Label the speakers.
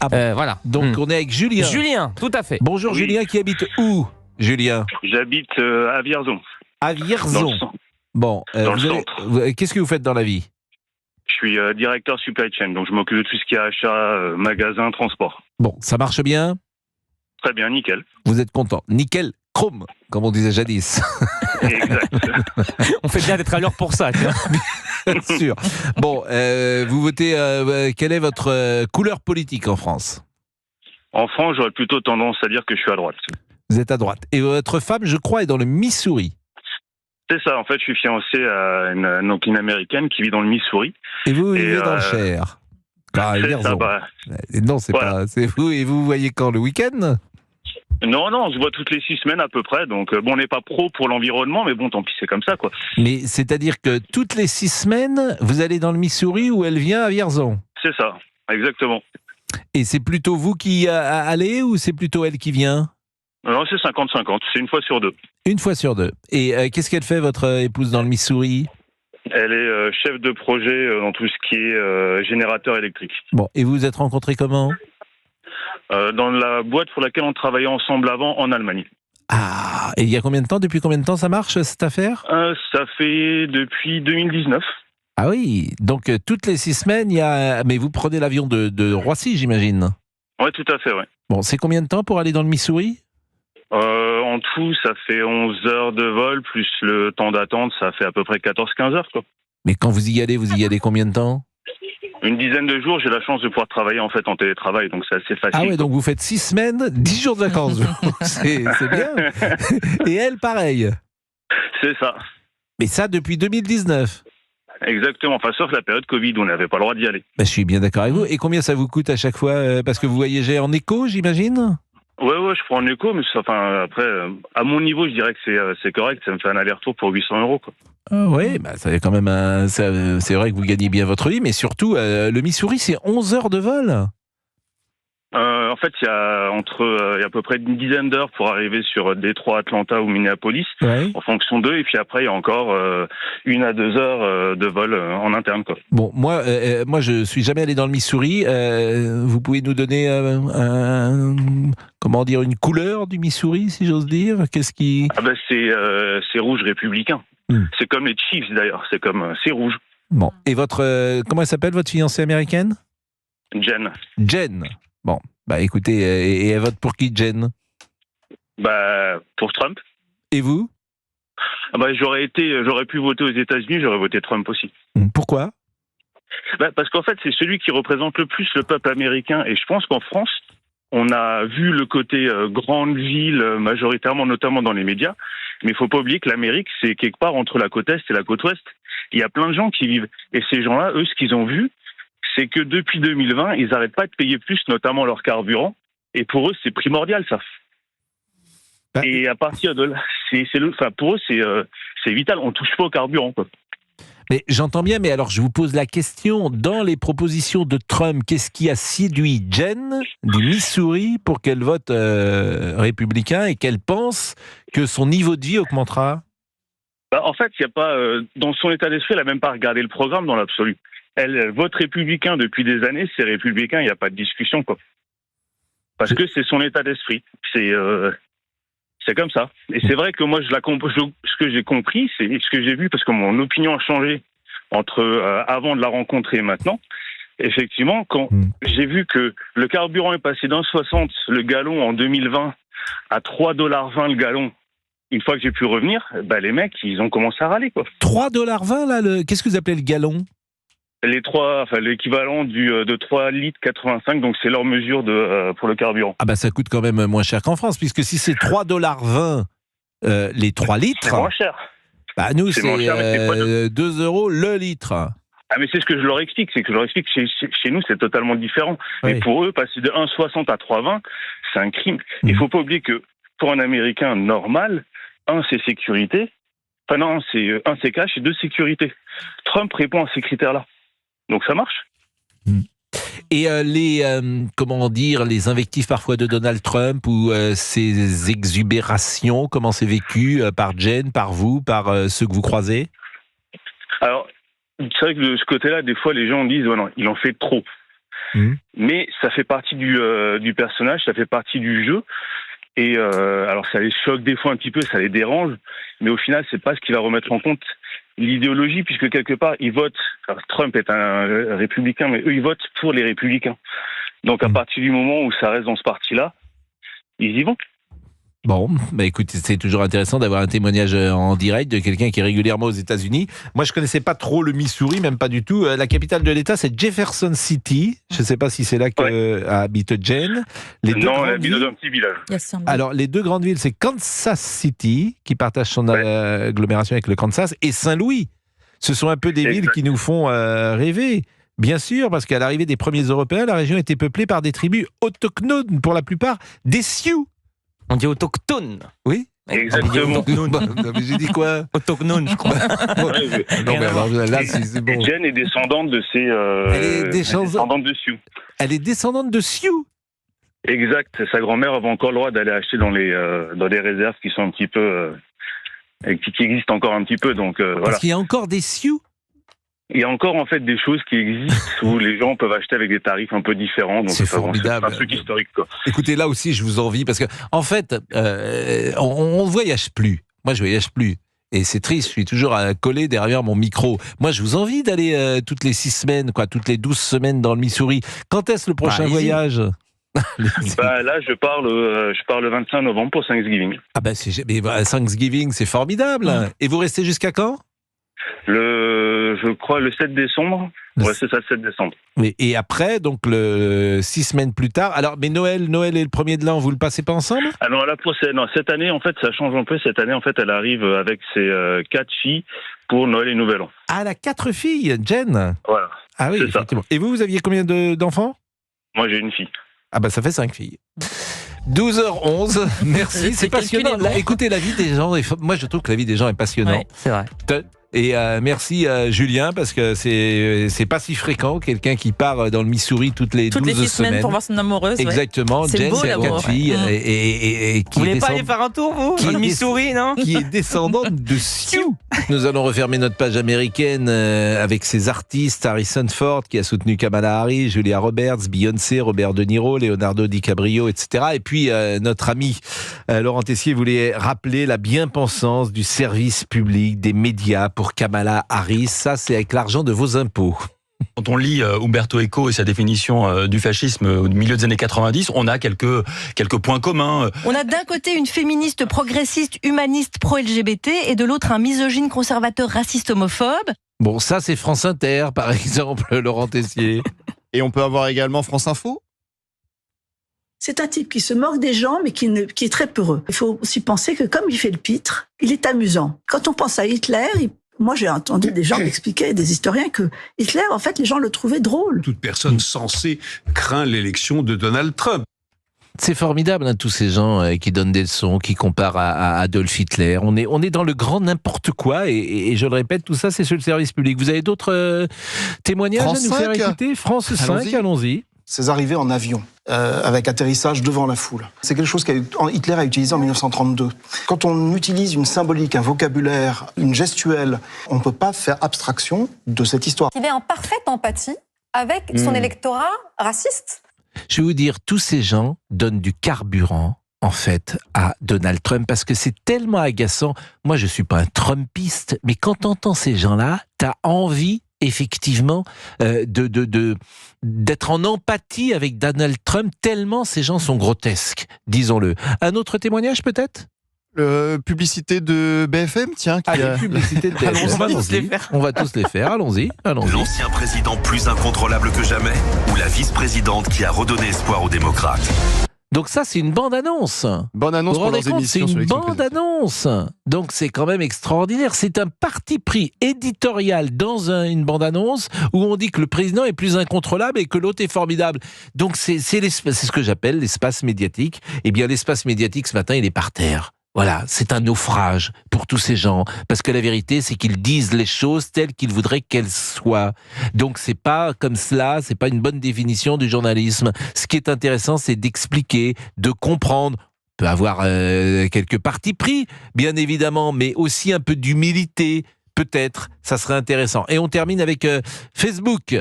Speaker 1: Ah bon.
Speaker 2: Voilà.
Speaker 1: Donc on est avec Julien.
Speaker 2: Julien, tout à fait.
Speaker 1: Bonjour
Speaker 3: Oui.
Speaker 1: Julien, qui habite où, Julien?
Speaker 3: J'habite à Vierzon,
Speaker 1: À
Speaker 3: dans le,
Speaker 1: Vierzon. Bon,
Speaker 3: dans le centre.
Speaker 1: qu'est-ce que vous faites dans la vie?
Speaker 3: Je suis directeur supply chain, donc je m'occupe de tout ce qui est achat, magasin, transport.
Speaker 1: Bon, ça marche bien?
Speaker 3: Très bien, nickel.
Speaker 1: Vous êtes content? Nickel, chrome, comme on disait jadis.
Speaker 3: Exact.
Speaker 2: On fait bien d'être à l'heure pour ça. Tu vois.
Speaker 1: Bien sûr. Bon, vous votez, quelle est votre couleur politique en France?
Speaker 3: En France, j'aurais plutôt tendance à dire que je suis à droite.
Speaker 1: Vous êtes à droite. Et votre femme, je crois, est dans le Missouri.
Speaker 3: C'est ça, en fait, je suis fiancé à une Américaine qui vit dans le Missouri.
Speaker 1: Et vous
Speaker 3: Et,
Speaker 1: vivez dans le Cher. Ah,
Speaker 3: C'est ça,
Speaker 1: Vierzon.
Speaker 3: bah,
Speaker 1: Et non, c'est
Speaker 3: voilà.
Speaker 1: pas. C'est vous. Et vous voyez quand, le week-end?
Speaker 3: non, on se voit toutes les 6 semaines à peu près, donc bon, on n'est pas pro pour l'environnement, mais bon, tant pis, c'est comme ça, quoi.
Speaker 1: Mais c'est-à-dire que toutes les 6 semaines, vous allez dans le Missouri où elle vient à Vierzon.
Speaker 3: C'est ça, exactement.
Speaker 1: Et c'est plutôt vous qui allez ou c'est plutôt elle qui vient?
Speaker 3: Non, c'est 50-50, c'est une fois sur deux.
Speaker 1: Une fois sur deux. Et qu'est-ce qu'elle fait, votre épouse, dans le Missouri?
Speaker 3: Elle est chef de projet dans tout ce qui est générateur électrique.
Speaker 1: Bon, et vous vous êtes rencontrés comment?
Speaker 3: Dans la boîte pour laquelle on travaillait ensemble avant en Allemagne.
Speaker 1: Ah, et il y a combien de temps, depuis combien de temps ça marche, cette affaire?
Speaker 3: Ça fait depuis 2019.
Speaker 1: Ah oui, donc toutes les 6 semaines, il y a... Mais vous prenez l'avion de Roissy, j'imagine?
Speaker 3: Ouais, tout à fait, ouais.
Speaker 1: Bon, c'est combien de temps pour aller dans le Missouri?
Speaker 3: En tout, ça fait 11 heures de vol, plus le temps d'attente, ça fait à peu près 14-15 heures, quoi.
Speaker 1: Mais quand vous y allez combien de temps?
Speaker 3: Une dizaine de jours, j'ai la chance de pouvoir travailler en fait en télétravail, donc c'est assez facile.
Speaker 1: Ah ouais, donc vous faites 6 semaines, 10 jours de vacances. c'est bien. Et elle, pareil.
Speaker 3: C'est ça.
Speaker 1: Mais ça, depuis 2019.
Speaker 3: Exactement, enfin sauf la période Covid où on n'avait pas le droit d'y aller.
Speaker 1: Ben, je suis bien d'accord avec vous. Et combien ça vous coûte à chaque fois parce que vous voyagez en éco, j'imagine?
Speaker 3: Ouais, je prends un écho, mais enfin après, à mon niveau, je dirais que c'est correct, ça me fait un aller-retour pour 800 euros, quoi.
Speaker 1: Oui, bah, ça quand même c'est vrai que vous gagnez bien votre vie, mais surtout, le Missouri, c'est 11 heures de vol.
Speaker 3: En fait, il y a à peu près une dizaine d'heures pour arriver sur Détroit, Atlanta ou Minneapolis,
Speaker 1: Ouais.
Speaker 3: en fonction d'eux, et puis après, il y a encore 1 à 2 heures de vol en interne, quoi.
Speaker 1: Bon, moi, je suis jamais allé dans le Missouri. Vous pouvez nous donner comment dire, une couleur du Missouri, si j'ose dire? Qu'est-ce qui...
Speaker 3: Ah ben c'est rouge républicain. C'est comme les Chiefs d'ailleurs, c'est rouge.
Speaker 1: Bon, et votre... comment elle s'appelle, votre fiancée américaine?
Speaker 3: Jen.
Speaker 1: Jen. Bon, bah écoutez, et elle vote pour qui, Jen?
Speaker 3: Bah pour Trump.
Speaker 1: Et vous?
Speaker 3: Ah bah j'aurais pu voter aux États-Unis, j'aurais voté Trump aussi.
Speaker 1: Pourquoi?
Speaker 3: Bah parce qu'en fait c'est celui qui représente le plus le peuple américain, et je pense qu'en France on a vu le côté grande ville majoritairement, notamment dans les médias, mais il faut pas oublier que l'Amérique c'est quelque part entre la côte est et la côte ouest. Il y a plein de gens qui vivent, et ces gens-là, eux, ce qu'ils ont vu, c'est que depuis 2020, ils n'arrêtent pas de payer plus, notamment leur carburant. Et pour eux, c'est primordial, ça.
Speaker 1: Bah,
Speaker 3: et à partir de là, pour eux, c'est vital. On touche pas au carburant, quoi.
Speaker 1: mais j'entends bien, mais alors je vous pose la question, dans les propositions de Trump, qu'est-ce qui a séduit Jen du Missouri pour qu'elle vote républicain et qu'elle pense que son niveau de vie augmentera?
Speaker 3: Bah, en fait, il y a pas dans son état d'esprit, elle n'a même pas regardé le programme dans l'absolu. Elle vote républicain depuis des années, c'est républicain, il n'y a pas de discussion, quoi. Parce que c'est son état d'esprit. C'est comme ça. Et c'est vrai que moi, ce que j'ai compris, c'est ce que j'ai vu, parce que mon opinion a changé entre avant de la rencontrer et maintenant. Effectivement, quand j'ai vu que le carburant est passé d'1,60 le gallon en 2020 à 3,20 $ le gallon, une fois que j'ai pu revenir, bah les mecs, ils ont commencé à râler, quoi.
Speaker 1: 3,20 $, là, qu'est-ce que vous appelez le gallon?
Speaker 3: L'équivalent de 3 litres 85, donc c'est leur mesure pour le carburant.
Speaker 1: Ah bah ça coûte quand même moins cher qu'en France, puisque si c'est 3,20 $ les 3 litres...
Speaker 3: C'est moins cher.
Speaker 1: Bah nous,
Speaker 3: C'est
Speaker 1: c'est
Speaker 3: moins cher, mais c'est pas
Speaker 1: 2 € le litre.
Speaker 3: Ah mais c'est ce que je leur explique, c'est que je leur explique que chez nous c'est totalement différent.
Speaker 1: Oui.
Speaker 3: Mais pour eux, passer de 1,60 à 3,20, c'est un crime. Il faut pas oublier que pour un Américain normal, c'est sécurité, c'est cash et 2 sécurité. Trump répond à ces critères-là. Donc ça marche.
Speaker 1: Et comment dire, les invectives parfois de Donald Trump ou ses exubérations, comment c'est vécu par Jen, par vous, par ceux que vous croisez?
Speaker 3: Alors, c'est vrai que de ce côté-là, des fois, les gens disent, ouais, non, il en fait trop. Mais ça fait partie du personnage, ça fait partie du jeu. Et alors ça les choque des fois un petit peu, ça les dérange, mais au final c'est pas ce qui va remettre en compte l'idéologie, puisque quelque part ils votent. Alors, Trump est un républicain, mais eux ils votent pour les républicains. Donc à partir du moment où ça reste dans ce parti-là, ils y vont.
Speaker 1: Bon, bah écoute, c'est toujours intéressant d'avoir un témoignage en direct de quelqu'un qui est régulièrement aux États-Unis. Moi, je connaissais pas trop le Missouri, même pas du tout. La capitale de l'État, c'est Jefferson City. Je sais pas si c'est là habite Jen.
Speaker 3: Non, elle habite dans un petit village.
Speaker 1: Alors, les deux grandes villes, c'est Kansas City, qui partage son agglomération avec le Kansas, et Saint-Louis. Ce sont un peu des villes qui nous font rêver. Bien sûr, parce qu'à l'arrivée des premiers Européens, la région était peuplée par des tribus autochtones, pour la plupart des Sioux.
Speaker 2: On dit autochtone.
Speaker 1: Oui.
Speaker 3: Exactement.
Speaker 1: Mais j'ai dit quoi?
Speaker 2: Autochtone, je crois.
Speaker 1: Non, mais alors là, c'est bon.
Speaker 3: Jen est descendante de ces.
Speaker 1: Elle est
Speaker 3: descendante de Sioux.
Speaker 1: Elle est descendante de Sioux.
Speaker 3: Exact. Sa grand-mère avait encore le droit d'aller acheter dans les réserves qui sont un petit peu. Qui existent encore un petit peu. Donc,
Speaker 1: Parce
Speaker 3: voilà.
Speaker 1: qu'il y a encore des Sioux.
Speaker 3: Il y a encore en fait des choses qui existent où les gens peuvent acheter avec des tarifs un peu différents. Donc
Speaker 1: c'est formidable.
Speaker 3: C'est un truc historique, quoi.
Speaker 1: Écoutez, là aussi, je vous envie parce que, en fait, on ne voyage plus. Moi, je voyage plus. Et c'est triste, je suis toujours collé derrière mon micro. Moi, je vous envie d'aller toutes les 6 semaines, toutes les 12 semaines dans le Missouri. Quand est-ce le prochain voyage?
Speaker 3: Là, je pars le 25 novembre pour Thanksgiving.
Speaker 1: Ah Thanksgiving, c'est formidable. Et vous restez jusqu'à quand?
Speaker 3: Je crois le 7 décembre. Ouais, c'est ça, le 7 décembre.
Speaker 1: Oui, et après, donc 6 semaines plus tard. Alors, mais Noël est le premier de l'an, vous le passez pas ensemble?
Speaker 3: Ah non, là, cette année, en fait, ça change un peu. Cette année, en fait, elle arrive avec ses 4 filles pour Noël et Nouvel An.
Speaker 1: Ah, elle a 4 filles, Jen.
Speaker 3: Voilà.
Speaker 1: Ah oui, effectivement. Et vous aviez combien d'enfants?
Speaker 3: Moi, j'ai une fille.
Speaker 1: Ah ça fait 5 filles. 12h11, merci, c'est passionnant. Là, écoutez, la vie des gens, moi je trouve que la vie des gens est passionnante.
Speaker 2: Ouais, c'est vrai.
Speaker 1: Et merci Julien, parce que c'est pas si fréquent, quelqu'un qui part dans le Missouri toutes les 12 semaines
Speaker 4: pour voir son amoureuse.
Speaker 1: Exactement, Jen, c'est 4 filles. Et qui
Speaker 2: vous voulez pas aller faire un tour, vous, dans le Missouri, non?
Speaker 1: Qui est descendante de Sioux. Nous allons refermer notre page américaine avec ses artistes, Harrison Ford, qui a soutenu Kamala Harris, Julia Roberts, Beyoncé, Robert De Niro, Leonardo DiCaprio, etc. Et puis, notre ami Laurent Tessier voulait rappeler la bien-pensance du service public, des médias pour Kamala Harris. Ça, c'est avec l'argent de vos impôts.
Speaker 5: Quand on lit Umberto Eco et sa définition du fascisme au milieu des années 90, on a quelques points communs.
Speaker 6: On a d'un côté une féministe progressiste, humaniste, pro-LGBT, et de l'autre un misogyne, conservateur, raciste, homophobe.
Speaker 1: Bon, ça c'est France Inter, par exemple, Laurent Tessier.
Speaker 7: Et on peut avoir également France Info?
Speaker 8: C'est un type qui se moque des gens, mais qui est très peureux. Il faut aussi penser que comme il fait le pitre, il est amusant. Quand on pense à Hitler, moi j'ai entendu des gens m'expliquer, des historiens, que Hitler, en fait, les gens le trouvaient drôle.
Speaker 9: Toute personne sensée craint l'élection de Donald Trump.
Speaker 1: C'est formidable, tous ces gens qui donnent des leçons, qui comparent à Adolf Hitler. On est dans le grand n'importe quoi, et je le répète, tout ça c'est sur le service public. Vous avez d'autres témoignages
Speaker 7: France
Speaker 1: à nous faire
Speaker 7: 5.
Speaker 1: écouter? France 5, allons-y.
Speaker 10: Ces arrivées en avion, avec atterrissage devant la foule. C'est quelque chose qu'Hitler a utilisé en 1932. Quand on utilise une symbolique, un vocabulaire, une gestuelle, on ne peut pas faire abstraction de cette histoire.
Speaker 11: Il est en parfaite empathie avec son électorat raciste.
Speaker 1: Je vais vous dire, tous ces gens donnent du carburant, en fait, à Donald Trump, parce que c'est tellement agaçant. Moi, je ne suis pas un Trumpiste, mais quand tu entends ces gens-là, tu as envie effectivement d'être en empathie avec Donald Trump, tellement ces gens sont grotesques, disons-le. Un autre témoignage peut-être?
Speaker 7: Publicité de BFM, tiens.
Speaker 1: Publicité de BFM. On va tous les faire, allons-y.
Speaker 12: L'ancien président plus incontrôlable que jamais, ou la vice-présidente qui a redonné espoir aux démocrates?
Speaker 1: Donc ça, c'est une bande-annonce.
Speaker 7: Bande-annonce pour leurs émissions.
Speaker 1: C'est une bande-annonce. Donc c'est quand même extraordinaire. C'est un parti pris éditorial dans une bande-annonce où on dit que le président est plus incontrôlable et que l'autre est formidable. Donc c'est ce que j'appelle l'espace médiatique. Eh bien, l'espace médiatique, ce matin, il est par terre. Voilà, c'est un naufrage pour tous ces gens, parce que la vérité, c'est qu'ils disent les choses telles qu'ils voudraient qu'elles soient. Donc c'est pas comme cela, c'est pas une bonne définition du journalisme. Ce qui est intéressant, c'est d'expliquer, de comprendre. On peut avoir quelques partis pris, bien évidemment, mais aussi un peu d'humilité, peut-être, ça serait intéressant. Et on termine avec Facebook.